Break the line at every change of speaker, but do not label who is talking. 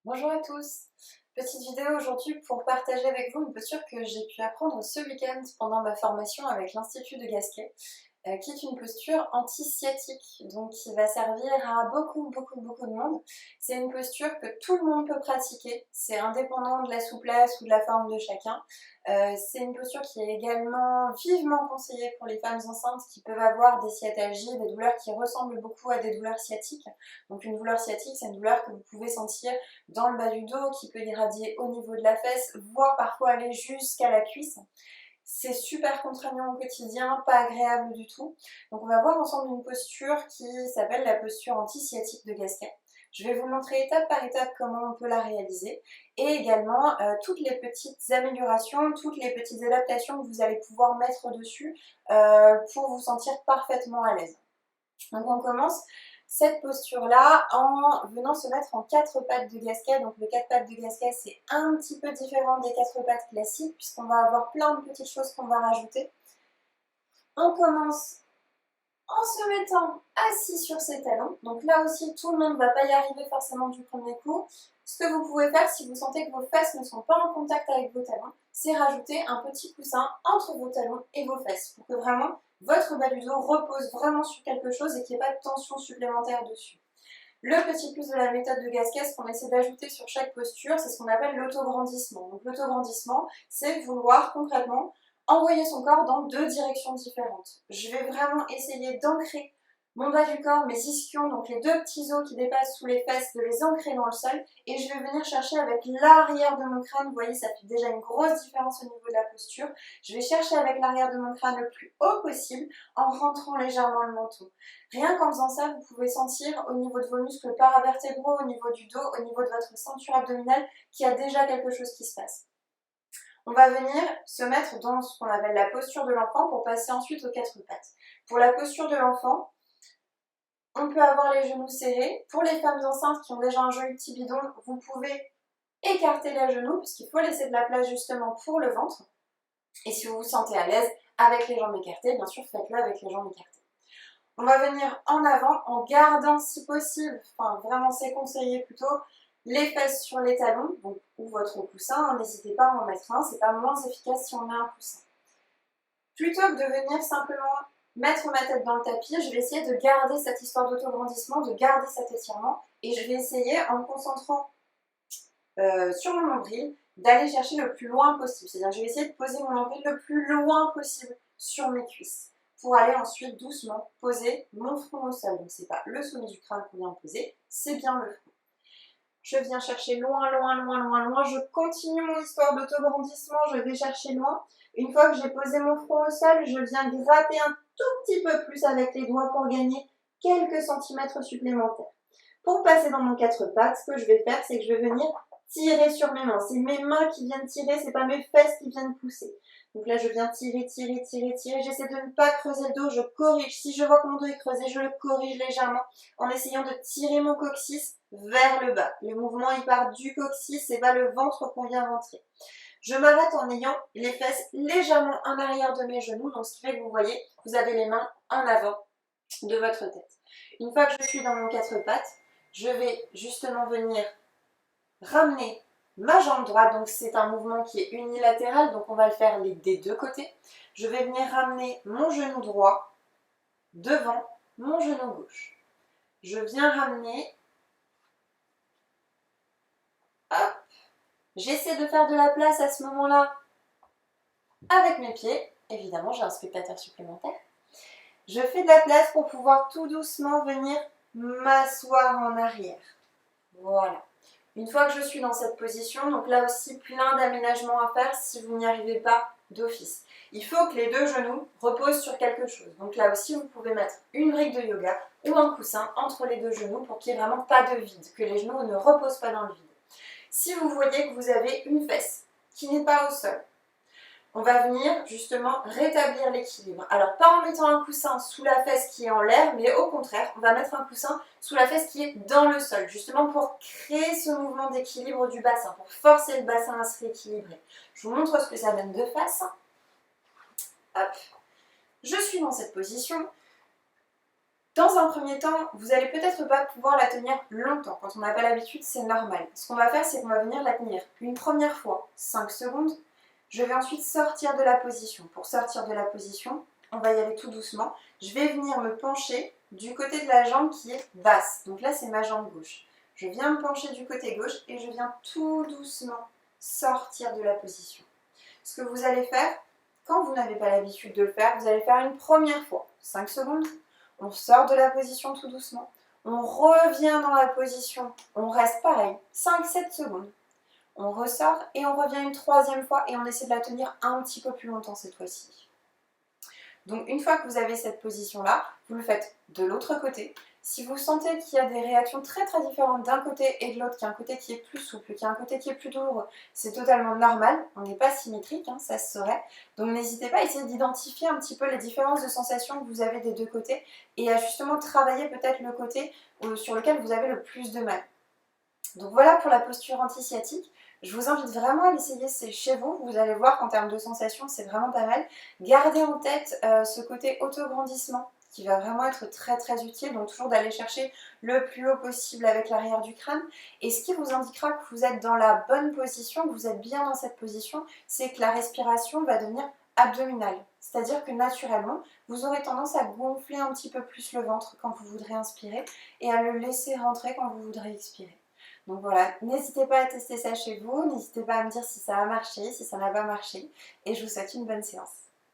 Bonjour à tous. Petite vidéo aujourd'hui pour partager avec vous une posture que j'ai pu apprendre ce week-end pendant ma formation avec l'Institut de Gasquet, qui est une posture anti-sciatique, donc qui va servir à beaucoup de monde. C'est une posture que tout le monde peut pratiquer, c'est indépendant de la souplesse ou de la forme de chacun. C'est une posture qui est également vivement conseillée pour les femmes enceintes qui peuvent avoir des sciatalgies, des douleurs qui ressemblent beaucoup à des douleurs sciatiques. Donc une douleur sciatique, c'est une douleur que vous pouvez sentir dans le bas du dos, qui peut irradier au niveau de la fesse, voire parfois aller jusqu'à la cuisse. C'est super contraignant au quotidien, pas agréable du tout. Donc on va voir ensemble une posture qui s'appelle la posture anti-sciatique de Gasquet. Je vais vous montrer étape par étape comment on peut la réaliser et également toutes les petites améliorations, toutes les petites adaptations que vous allez pouvoir mettre dessus pour vous sentir parfaitement à l'aise. Donc on commence cette posture-là en venant se mettre en 4 pattes de Gasquet. Donc le 4 pattes de Gasquet, c'est un petit peu différent des 4 pattes classiques puisqu'on va avoir plein de petites choses qu'on va rajouter. On commence en se mettant assis sur ses talons. Donc là aussi, tout le monde ne va pas y arriver forcément du premier coup. Ce que vous pouvez faire si vous sentez que vos fesses ne sont pas en contact avec vos talons, c'est rajouter un petit coussin entre vos talons et vos fesses pour que vraiment votre bas du dos repose vraiment sur quelque chose et qu'il n'y ait pas de tension supplémentaire dessus. Le petit plus de la méthode de Gasquet, ce qu'on essaie d'ajouter sur chaque posture, c'est ce qu'on appelle l'autograndissement. Donc l'autograndissement, c'est vouloir concrètement envoyer son corps dans 2 directions différentes. Je vais vraiment essayer d'ancrer mon bas du corps, mes ischions, donc les 2 petits os qui dépassent sous les fesses, de les ancrer dans le sol, et je vais venir chercher avec l'arrière de mon crâne, vous voyez ça fait déjà une grosse différence au niveau de la posture, je vais chercher avec l'arrière de mon crâne le plus haut possible en rentrant légèrement le menton. Rien qu'en faisant ça, vous pouvez sentir au niveau de vos muscles paravertébraux, au niveau du dos, au niveau de votre ceinture abdominale, qu'il y a déjà quelque chose qui se passe. On va venir se mettre dans ce qu'on appelle la posture de l'enfant pour passer ensuite aux 4 pattes. Pour la posture de l'enfant, on peut avoir les genoux serrés. Pour les femmes enceintes qui ont déjà un joli petit bidon, vous pouvez écarter les genoux puisqu'il faut laisser de la place justement pour le ventre. Et si vous vous sentez à l'aise avec les jambes écartées, bien sûr faites-le avec les jambes écartées. On va venir en avant en gardant si possible, enfin vraiment c'est conseillé plutôt, les fesses sur les talons, donc, ou votre coussin, n'hésitez pas à en mettre un, c'est pas moins efficace si on met un coussin. Plutôt que de venir simplement mettre ma tête dans le tapis, je vais essayer de garder cette histoire d'autograndissement, de garder cet étirement, et je vais essayer en me concentrant sur mon nombril, d'aller chercher le plus loin possible. C'est-à-dire je vais essayer de poser mon nombril le plus loin possible sur mes cuisses pour aller ensuite doucement poser mon front au sol. Donc c'est pas le sommet du crâne qu'on vient poser, c'est bien le front. Je viens chercher loin, je continue mon histoire d'autograndissement, je vais chercher loin. Une fois que j'ai posé mon front au sol, je viens gratter un tout petit peu plus avec les doigts pour gagner quelques centimètres supplémentaires. Pour passer dans mon 4 pattes, ce que je vais faire, c'est que je vais venir tirer sur mes mains. C'est mes mains qui viennent tirer, c'est pas mes fesses qui viennent pousser. Donc là, je viens tirer. J'essaie de ne pas creuser le dos, je corrige. Si je vois que mon dos est creusé, je le corrige légèrement en essayant de tirer mon coccyx vers le bas. Le mouvement, il part du coccyx et va le ventre qu'on vient rentrer. Je m'arrête en ayant les fesses légèrement en arrière de mes genoux. Donc, ce qui fait que vous voyez, vous avez les mains en avant de votre tête. Une fois que je suis dans mon 4 pattes, je vais justement venir ramener ma jambe droite, donc c'est un mouvement qui est unilatéral, donc on va le faire des 2 côtés. Je vais venir ramener mon genou droit devant mon genou gauche. Je viens ramener, hop, j'essaie de faire de la place à ce moment-là avec mes pieds. Évidemment, j'ai un spectateur supplémentaire. Je fais de la place pour pouvoir tout doucement venir m'asseoir en arrière. Voilà. Une fois que je suis dans cette position, donc là aussi plein d'aménagements à faire si vous n'y arrivez pas d'office. Il faut que les 2 genoux reposent sur quelque chose. Donc là aussi, vous pouvez mettre une brique de yoga ou un coussin entre les 2 genoux pour qu'il n'y ait vraiment pas de vide, que les genoux ne reposent pas dans le vide. Si vous voyez que vous avez une fesse qui n'est pas au sol, on va venir justement rétablir l'équilibre. Alors pas en mettant un coussin sous la fesse qui est en l'air, mais au contraire, on va mettre un coussin sous la fesse qui est dans le sol, justement pour créer ce mouvement d'équilibre du bassin, pour forcer le bassin à se rééquilibrer. Je vous montre ce que ça donne de face. Hop. Je suis dans cette position. Dans un premier temps, vous n'allez peut-être pas pouvoir la tenir longtemps. Quand on n'a pas l'habitude, c'est normal. Ce qu'on va faire, c'est qu'on va venir la tenir une première fois, 5 secondes. Je vais ensuite sortir de la position. Pour sortir de la position, on va y aller tout doucement. Je vais venir me pencher du côté de la jambe qui est basse. Donc là, c'est ma jambe gauche. Je viens me pencher du côté gauche et je viens tout doucement sortir de la position. Ce que vous allez faire, quand vous n'avez pas l'habitude de le faire, vous allez faire une première fois, 5 secondes. On sort de la position tout doucement. On revient dans la position. On reste pareil, 5-7 secondes. On ressort et on revient une troisième fois et on essaie de la tenir un petit peu plus longtemps cette fois-ci. Donc une fois que vous avez cette position-là, vous le faites de l'autre côté. Si vous sentez qu'il y a des réactions très différentes d'un côté et de l'autre, qu'il y a un côté qui est plus souple, qu'il y a un côté qui est plus douloureux, c'est totalement normal, on n'est pas symétrique, hein, ça se saurait. Donc n'hésitez pas à essayer d'identifier un petit peu les différences de sensations que vous avez des deux côtés et à justement travailler peut-être le côté sur lequel vous avez le plus de mal. Donc voilà pour la posture anti-sciatique. Je vous invite vraiment à l'essayer chez vous. Vous allez voir qu'en termes de sensations, c'est vraiment pas mal. Gardez en tête ce côté auto-grandissement qui va vraiment être très utile. Donc toujours d'aller chercher le plus haut possible avec l'arrière du crâne. Et ce qui vous indiquera que vous êtes dans la bonne position, que vous êtes bien dans cette position, c'est que la respiration va devenir abdominale. C'est-à-dire que naturellement, vous aurez tendance à gonfler un petit peu plus le ventre quand vous voudrez inspirer et à le laisser rentrer quand vous voudrez expirer. Donc voilà, n'hésitez pas à tester ça chez vous, n'hésitez pas à me dire si ça a marché, si ça n'a pas marché, et je vous souhaite une bonne séance.